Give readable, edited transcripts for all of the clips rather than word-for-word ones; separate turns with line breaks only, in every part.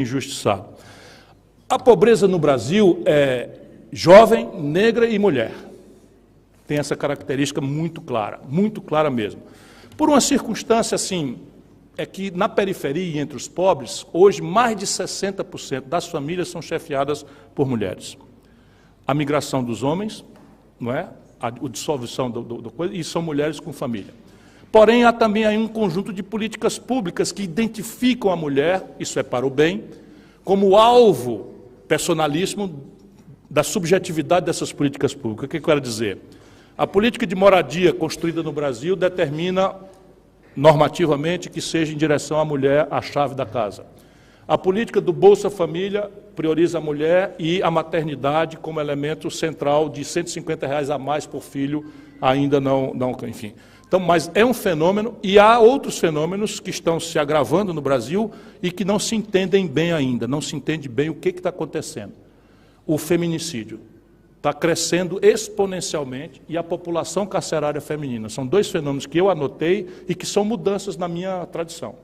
injustiçado. A pobreza no Brasil é jovem, negra e mulher. Tem essa característica muito clara mesmo. Por uma circunstância assim, é que na periferia e entre os pobres, hoje mais de 60% das famílias são chefiadas por mulheres. A migração dos homens, não é? A dissolução do coisa, e são mulheres com família. Porém, há também aí um conjunto de políticas públicas que identificam a mulher, isso é para o bem, como alvo personalíssimo da subjetividade dessas políticas públicas. O que eu quero dizer? A política de moradia construída no Brasil determina normativamente que seja em direção à mulher a chave da casa. A política do Bolsa Família prioriza a mulher e a maternidade como elemento central de R$ 150 a mais por filho, ainda não, enfim. Então, mas é um fenômeno, e há outros fenômenos que estão se agravando no Brasil e que não se entendem bem ainda, não se entende bem o que está acontecendo. O feminicídio está crescendo exponencialmente e a população carcerária feminina. São dois fenômenos que eu anotei e que são mudanças na minha tradição.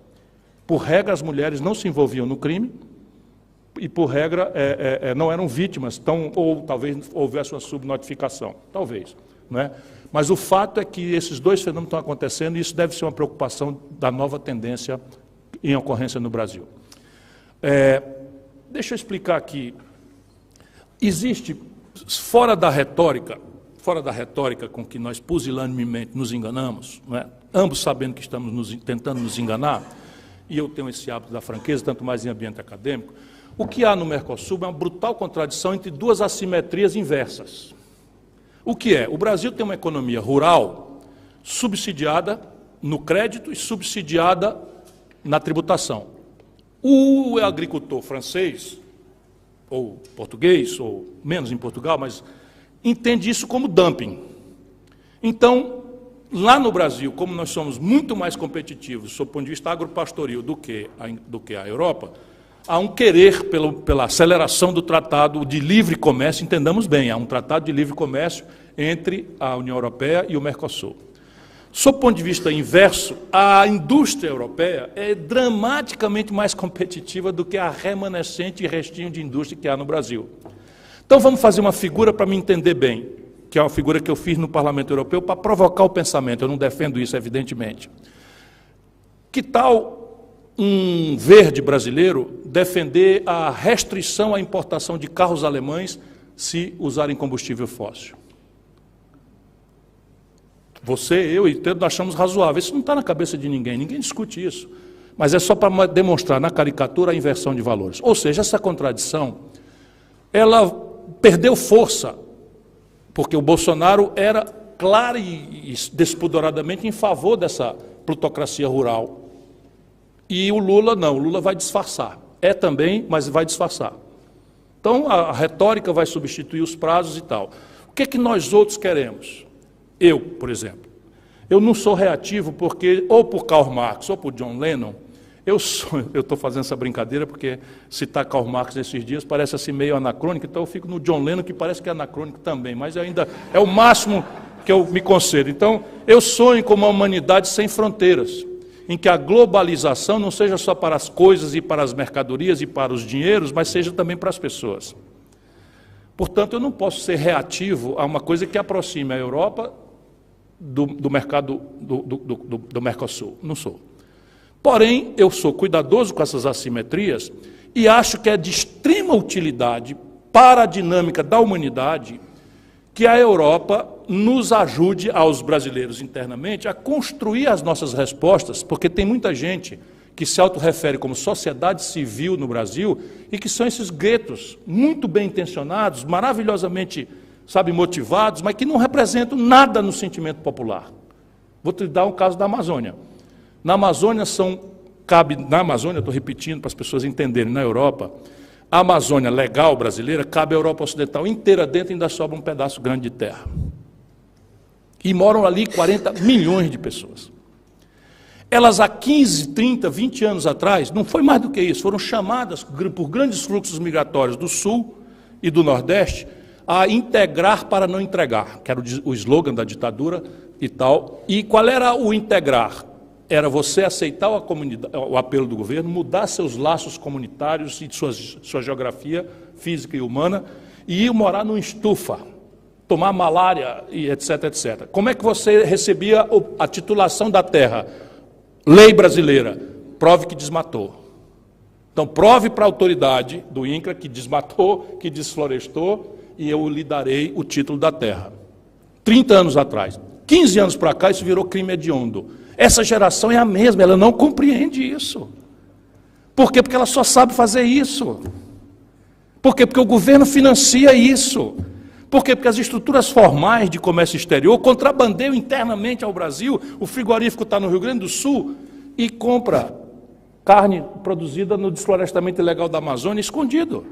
Por regra, as mulheres não se envolviam no crime e, por regra, não eram vítimas, ou talvez houvesse uma subnotificação, talvez, não é? Mas o fato é que esses dois fenômenos estão acontecendo e isso deve ser uma preocupação da nova tendência em ocorrência no Brasil. Deixa eu explicar aqui. Existe, fora da retórica com que nós pusilanemente nos enganamos, não é? Ambos sabendo que estamos tentando nos enganar, e eu tenho esse hábito da franqueza, tanto mais em ambiente acadêmico, o que há no Mercosul é uma brutal contradição entre duas assimetrias inversas. O que é? O Brasil tem uma economia rural subsidiada no crédito e subsidiada na tributação. O agricultor francês, ou português, ou menos em Portugal, mas entende isso como dumping. Então, lá no Brasil, como nós somos muito mais competitivos, sob o ponto de vista agropastoril, do que a Europa, há um querer pela aceleração do tratado de livre comércio, entendamos bem, há um tratado de livre comércio entre a União Europeia e o Mercosul. Sob o ponto de vista inverso, a indústria europeia é dramaticamente mais competitiva do que a remanescente e restinho de indústria que há no Brasil. Então vamos fazer uma figura para me entender bem, que é uma figura que eu fiz no Parlamento Europeu para provocar o pensamento, eu não defendo isso, evidentemente. Que tal um verde brasileiro defender a restrição à importação de carros alemães se usarem combustível fóssil? Você, eu e todos achamos razoável. Isso não está na cabeça de ninguém discute isso. Mas é só para demonstrar na caricatura a inversão de valores. Ou seja, essa contradição, ela perdeu força, porque o Bolsonaro era claro e despoderadamente em favor dessa plutocracia rural. E o Lula não, o Lula vai disfarçar. É também, mas vai disfarçar. Então, a retórica vai substituir os prazos e tal. O que é que nós outros queremos? Eu, por exemplo, eu não sou reativo porque, ou por Karl Marx, ou por John Lennon, eu estou fazendo essa brincadeira porque citar Karl Marx esses dias parece assim meio anacrônico, então eu fico no John Lennon, que parece que é anacrônico também, mas ainda é o máximo que eu me concedo. Então, eu sonho com uma humanidade sem fronteiras, em que a globalização não seja só para as coisas e para as mercadorias e para os dinheiros, mas seja também para as pessoas. Portanto, eu não posso ser reativo a uma coisa que aproxime a Europa do mercado do Mercosul. Não sou. Porém, eu sou cuidadoso com essas assimetrias e acho que é de extrema utilidade para a dinâmica da humanidade que a Europa nos ajude, aos brasileiros internamente, a construir as nossas respostas, porque tem muita gente que se autorrefere como sociedade civil no Brasil e que são esses guetos muito bem intencionados, maravilhosamente, motivados, mas que não representam nada no sentimento popular. Vou te dar um caso da Amazônia. Na Amazônia, estou repetindo para as pessoas entenderem, na Europa, a Amazônia legal brasileira cabe à Europa Ocidental inteira dentro e ainda sobra um pedaço grande de terra. E moram ali 40 milhões de pessoas. Elas há 15, 30, 20 anos atrás, não foi mais do que isso, foram chamadas por grandes fluxos migratórios do Sul e do Nordeste a integrar para não entregar, que era o slogan da ditadura e tal. E qual era o integrar? era você aceitar o apelo do governo, mudar seus laços comunitários e sua geografia física e humana, e ir morar numa estufa, tomar malária e etc, etc. Como é que você recebia a titulação da terra? Lei brasileira, prove que desmatou. Então, prove para a autoridade do INCRA que desmatou, que desflorestou, e eu lhe darei o título da terra. 30 anos atrás. 15 anos para cá, isso virou crime hediondo. Essa geração é a mesma, ela não compreende isso. Por quê? Porque ela só sabe fazer isso. Por quê? Porque o governo financia isso. Por quê? Porque as estruturas formais de comércio exterior contrabandeiam internamente ao Brasil. O frigorífico está no Rio Grande do Sul e compra carne produzida no desflorestamento ilegal da Amazônia escondido.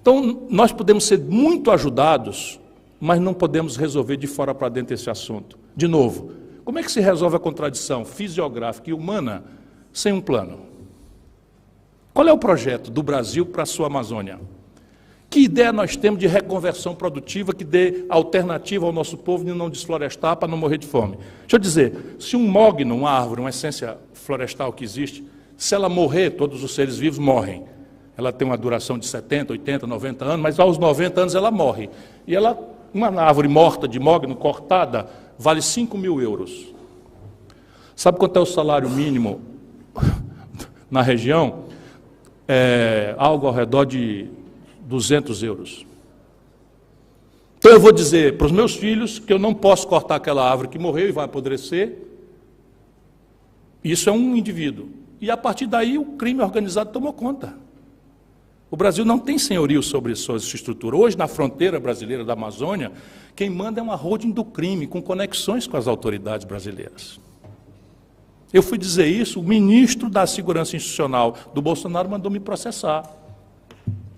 Então, nós podemos ser muito ajudados, mas não podemos resolver de fora para dentro esse assunto. De novo, como é que se resolve a contradição fisiográfica e humana sem um plano? Qual é o projeto do Brasil para a sua Amazônia? Que ideia nós temos de reconversão produtiva que dê alternativa ao nosso povo de não desflorestar para não morrer de fome? Deixa eu dizer, se um mogno, uma árvore, uma essência florestal que existe, se ela morrer, todos os seres vivos morrem. Ela tem uma duração de 70, 80, 90 anos, mas aos 90 anos ela morre. E uma árvore morta de mogno, cortada, vale 5.000 euros. Sabe quanto é o salário mínimo na região? É algo ao redor de 200 euros. Então eu vou dizer para os meus filhos que eu não posso cortar aquela árvore que morreu e vai apodrecer. Isso é um indivíduo. E a partir daí o crime organizado tomou conta. O Brasil não tem senhorio sobre sua estrutura. Hoje, na fronteira brasileira da Amazônia, quem manda é uma holding do crime, com conexões com as autoridades brasileiras. Eu fui dizer isso, o ministro da Segurança Institucional do Bolsonaro mandou me processar.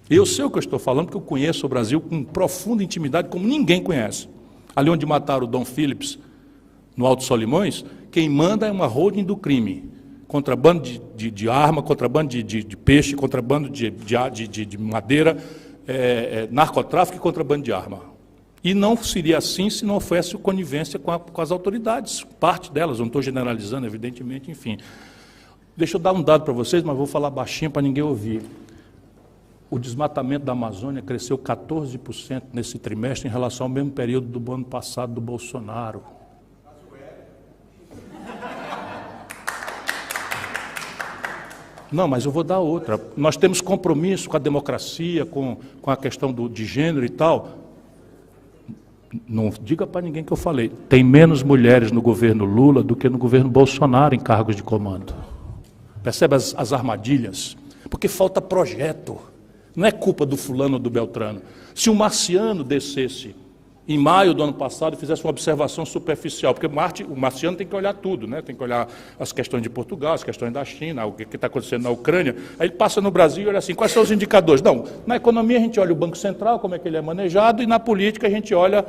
Eu sei o que eu estou falando, porque eu conheço o Brasil com profunda intimidade, como ninguém conhece. Ali onde mataram o Dom Phillips, no Alto Solimões, quem manda é uma holding do crime. Contrabando de arma, contrabando de peixe, contrabando de madeira, narcotráfico e contrabando de arma. E não seria assim se não houvesse conivência com as autoridades, parte delas, não estou generalizando, evidentemente, enfim. Deixa eu dar um dado para vocês, mas vou falar baixinho para ninguém ouvir. O desmatamento da Amazônia cresceu 14% nesse trimestre em relação ao mesmo período do ano passado do Bolsonaro. Não, mas eu vou dar outra. Nós temos compromisso com a democracia, com a questão de gênero e tal. Não diga para ninguém que eu falei. Tem menos mulheres no governo Lula do que no governo Bolsonaro em cargos de comando. Percebe as armadilhas? Porque falta projeto. Não é culpa do fulano ou do Beltrano. Se um marciano descesse em maio do ano passado e fizesse uma observação superficial, porque o marciano tem que olhar tudo, né? Tem que olhar as questões de Portugal, as questões da China, o que está acontecendo na Ucrânia, aí ele passa no Brasil e olha assim, quais são os indicadores? Não, na economia a gente olha o Banco Central, como é que ele é manejado, e na política a gente olha,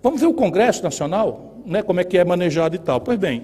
vamos ver o Congresso Nacional, né? Como é que é manejado e tal. Pois bem,